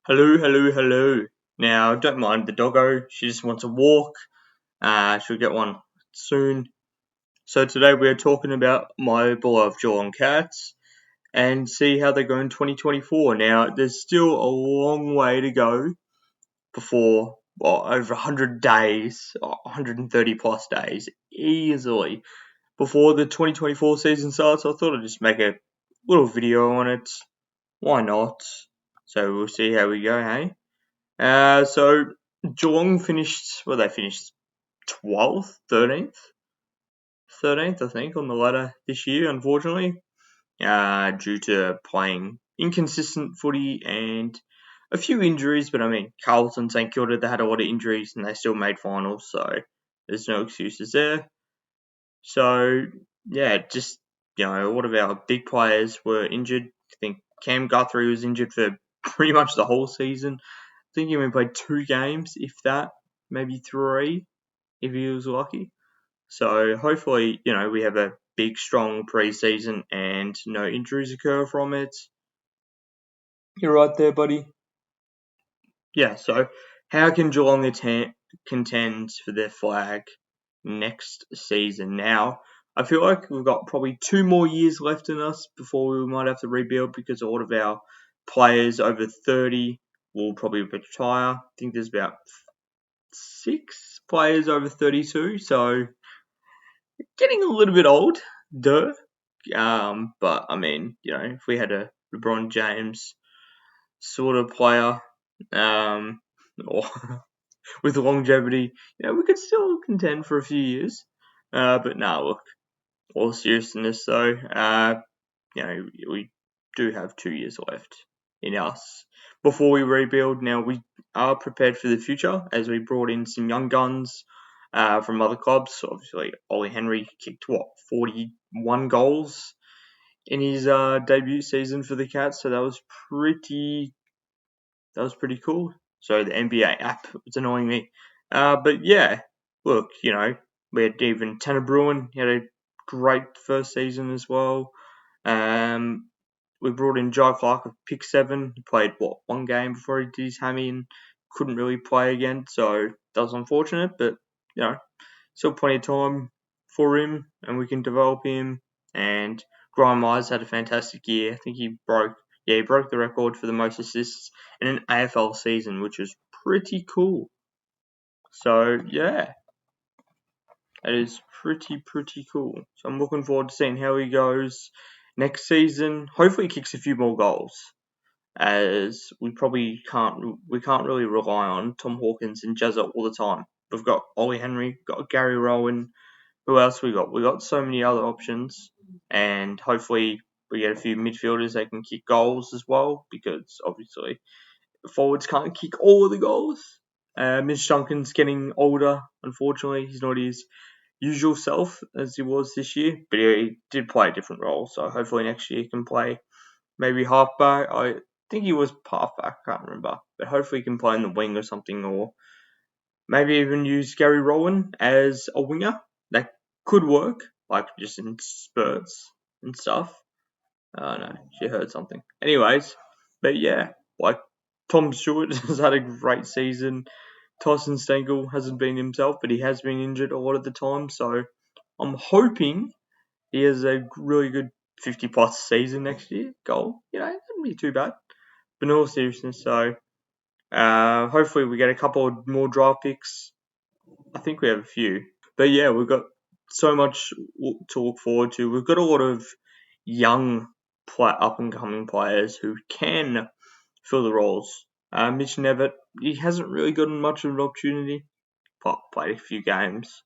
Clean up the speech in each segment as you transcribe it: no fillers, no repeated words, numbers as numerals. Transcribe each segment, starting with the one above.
Hello, hello, hello. Now, don't mind the doggo. She just wants a walk. She'll get one soon. So today we are talking about my beloved Geelong Cats and see how they go in 2024. Now, there's still a long way to go before, over 100 days, 130 plus days, easily, before the 2024 season starts. I thought I'd just make a little video on it. Why not? So we'll see how we go, hey? So Geelong finished, they finished 12th, 13th, I think, on the ladder this year, unfortunately, due to playing inconsistent footy and a few injuries. But I mean, Carlton, St Kilda, they had a lot of injuries and they still made finals, so there's no excuses there. So yeah, just a lot of our big players were injured. I think Cam Guthrie was injured for pretty much the whole season. I think he only played 2 games, if that, maybe 3, if he was lucky. So hopefully, we have a big, strong pre-season and no injuries occur from it. You're right there, buddy. Yeah, so how can Geelong contend for their flag next season? Now, I feel like we've got probably 2 more years left in us before we might have to rebuild because a lot of our players over 30 will probably retire. I think there's about 6 players over 32, so getting a little bit old, duh. But I mean, if we had a LeBron James sort of player, or with longevity, we could still contend for a few years. But nah, look, all seriousness though, we do have 2 years left in us before we rebuild. Now we are prepared for the future as we brought in some young guns from other clubs. Obviously, Ollie Henry kicked 41 goals in his debut season for the Cats, so that was pretty cool. So the NBA app was annoying me, but yeah, look, we had even Tanner Bruin. He had a great first season as well. We brought in Jai Clark of pick 7. He played 1 game before he did his hammy and couldn't really play again, so that was unfortunate. But still plenty of time for him, and we can develop him. And Graham Myers had a fantastic year. I think he broke the record for the most assists in an AFL season, which is pretty cool. So yeah, it is pretty cool. So I'm looking forward to seeing how he goes next season. Hopefully he kicks a few more goals, as we can't really rely on Tom Hawkins and Jazza all the time. We've got Ollie Henry, got Gary Rowan. Who else we got? We got so many other options, and hopefully we get a few midfielders that can kick goals as well, because obviously forwards can't kick all of the goals. Mitch Duncan's getting older, unfortunately. He's not his usual self as he was this year, but he did play a different role, so hopefully next year he can play maybe halfback. I think he was halfback, I can't remember, but hopefully he can play in the wing or something, or maybe even use Gary Rowan as a winger. That could work, like just in spurts and stuff. No, she heard something. Anyways, but yeah, like Tom Stewart has had a great season. Tyson Stengel hasn't been himself, but he has been injured a lot of the time. So I'm hoping he has a really good 50 plus season next year. Goal, it wouldn't be too bad. But in all seriousness, so hopefully we get a couple more draft picks. I think we have a few. But yeah, we've got so much to look forward to. We've got a lot of young, up and coming players who can fill the roles. Mitch Nevitt, he hasn't really gotten much of an opportunity. Played a few games.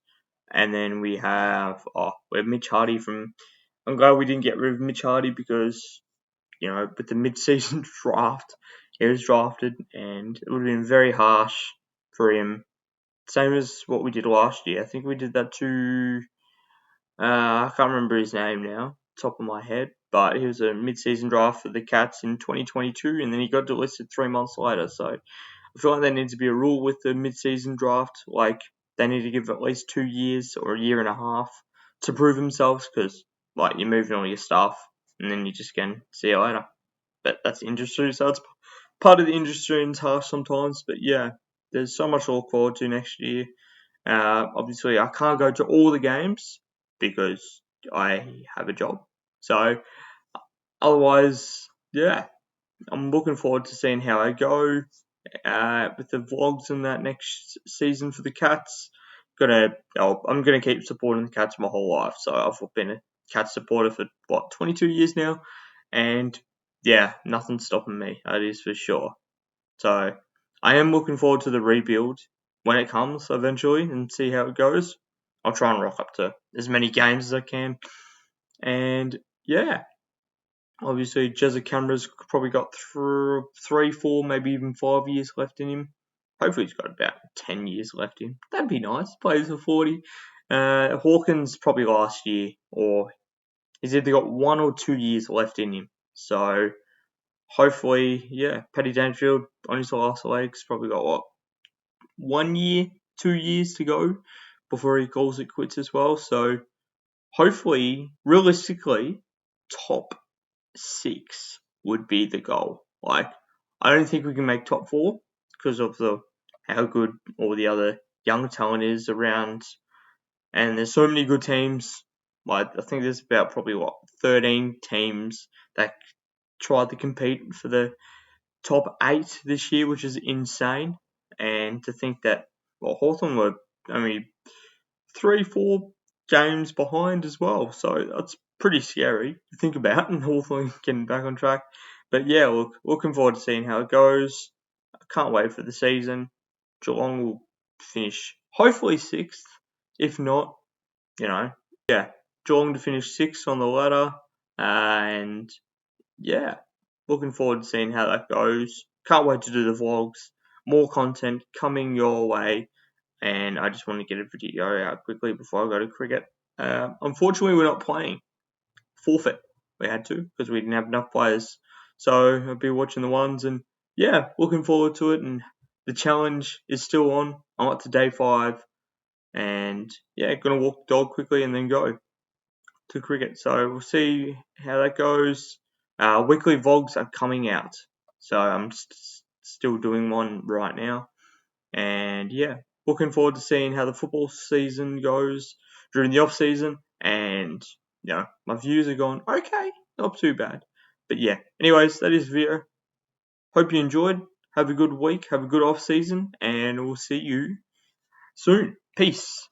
And then we have Mitch Hardy from. I'm glad we didn't get rid of Mitch Hardy because, with the mid-season draft, he was drafted, and it would have been very harsh for him. Same as what we did last year. I think we did that to. I can't remember his name now, top of my head, but he was a mid-season draft for the Cats in 2022, and then he got delisted 3 months later. So I feel like there needs to be a rule with the mid-season draft, like they need to give at least 2 years or a year and a half to prove themselves, because you're moving all your stuff, and then you just can see you later. But that's the industry, so it's part of the industry and harsh sometimes, but yeah, there's so much to look forward to next year. Obviously, I can't go to all the games because I have a job. So, otherwise, yeah, I'm looking forward to seeing how I go with the vlogs and that next season for the Cats. I'm gonna keep supporting the Cats my whole life. So I've been a Cats supporter for 22 years now, and yeah, nothing's stopping me. That is for sure. So I am looking forward to the rebuild when it comes eventually and see how it goes. I'll try and rock up to as many games as I can, and yeah, obviously, Jezza Cameron's probably got 3, 4, maybe even 5 years left in him. Hopefully, he's got about 10 years left in him. That'd be nice. Plays for 40. Hawkins probably last year, or he's either got 1 or 2 years left in him. So hopefully, yeah, Paddy Dangerfield on his last legs probably got 1 year, 2 years to go before he calls it quits as well. So hopefully, realistically, top 6 would be the goal. Like, I don't think we can make top 4 because of how good all the other young talent is around, and there's so many good teams. Like, I think there's about probably 13 teams that tried to compete for the top 8 this year, which is insane. And to think that Hawthorn were only 3, 4 games behind as well. So that's pretty scary to think about, and Hawthorn getting back on track. But yeah, looking forward to seeing how it goes. I can't wait for the season. Geelong will finish hopefully 6th. If not, yeah, Geelong to finish 6th on the ladder. And yeah, looking forward to seeing how that goes. Can't wait to do the vlogs. More content coming your way, and I just want to get a video out quickly before I go to cricket. Unfortunately, we're not playing. Forfeit. We had to because we didn't have enough players. So I'll be watching the ones, and yeah, looking forward to it. And the challenge is still on. I'm up to day 5, and yeah, gonna walk the dog quickly and then go to cricket. So we'll see how that goes. Weekly vlogs are coming out, so I'm still doing one right now. And yeah, looking forward to seeing how the football season goes during the off season. And my views are going okay, not too bad. But yeah, anyways, that is the video. Hope you enjoyed. Have a good week. Have a good off season, and we'll see you soon. Peace.